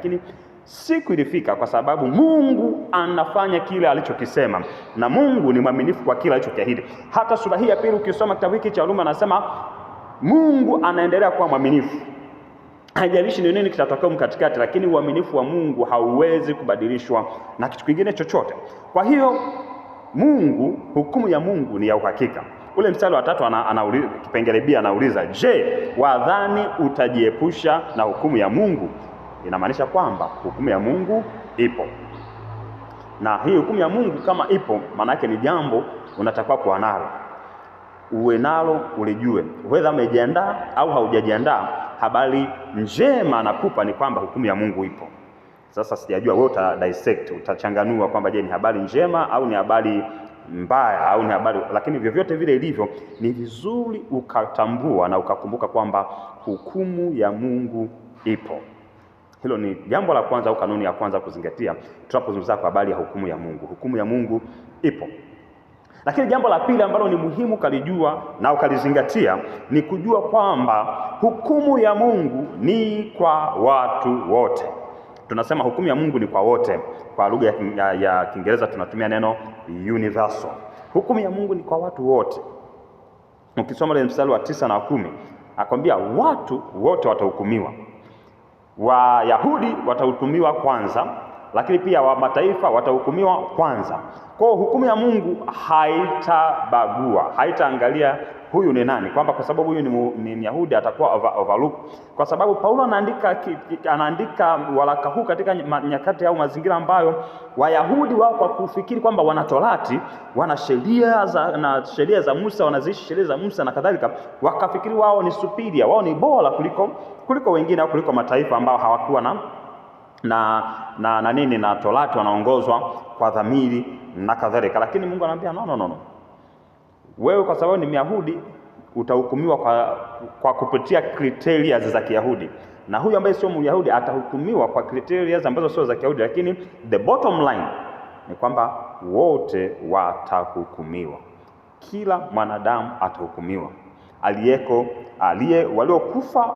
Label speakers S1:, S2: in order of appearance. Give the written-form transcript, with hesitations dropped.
S1: lakini siku ilifika, kwa sababu Mungu anafanya kile alichokisema, na Mungu ni mwaminifu kwa kile alichokiahidi. Hata sura hii ya pili ukisoma kitabu hiki cha Warumi, anasema Mungu anaendelea kuwa mwaminifu. Haijalishi ni nini kitatokea mkatikati, lakini uaminifu wa Mungu hauwezi kubadilishwa na kitu kingine chochote. Kwa hiyo Mungu, hukumu ya Mungu ni ya uhakika. Ule mstari wa 3 anauliza, kipengele B anauliza, je, wadhani utajiepusha na hukumu ya Mungu? Inamaanisha kwamba hukumu ya Mungu ipo. Na hii hukumu ya Mungu kama ipo, maana yake ni jambo unatakiwa kuwa nalo. Uwe nalo, ulijue. Whether umejiandaa au haujajiandaa, habari njema nakupa ni kwamba hukumu ya Mungu ipo. Sasa sijajua wewe dissect, utachanganua kwamba je, ni habari njema au ni habari mbaya au ni habari, lakini vyovyote vile ilivyo, ni vizuri ukatambua na ukakumbuka kwamba hukumu ya Mungu ipo. Hilo ni jambo la kwanza au kanuni ya kwanza kuzingatia tunapozungumza kwa habari ya hukumu ya Mungu. Hukumu ya Mungu ipo. Lakini jambo la pili ambalo ni muhimu kalijua na ukalizingatia ni kujua kwamba hukumu ya Mungu ni kwa watu wote. Tunasema hukumu ya Mungu ni kwa wote. Kwa lugha ya Kiingereza tunatumia neno universal. Hukumu ya Mungu ni kwa watu wote. Ukisoma ile mstari wa 9 na 10, akwambia watu wote watahukumiwa. Wayahudi watahukumiwa kwanza, lakini pia wa mataifa watahukumiwa kwanza. Kwa hiyo hukumu ya Mungu haitabagua, haitaangalia huyu ni nani, kwamba kwa sababu huyu ni Myahudi atakuwa overlook. Kwa sababu Paulo anaandika waraka huu katika nyakati au mazingira ambayo Wayahudi wao kwa kufikiri kwamba wana Torati, wana sheria za Musa, wanaziishi sheria za Musa na kadhalika, wakafikiri wao ni superior, wao ni bora kuliko wengine au kuliko mataifa ambao hawakuwa na Torati, wanaongozwa kwa dhamiri na kadhalika. Lakini Mungu anamwambia no. Wewe kwa sababu ni Myahudi utahukumiwa kwa kupitia criteria za Kiyahudi, na huyu ambaye sio Myahudi atahukumiwa kwa criteria ambazo sio za Kiyahudi. Lakini the bottom line ni kwamba wote watahukumiwa. Kila mwanadamu atahukumiwa, waliokufa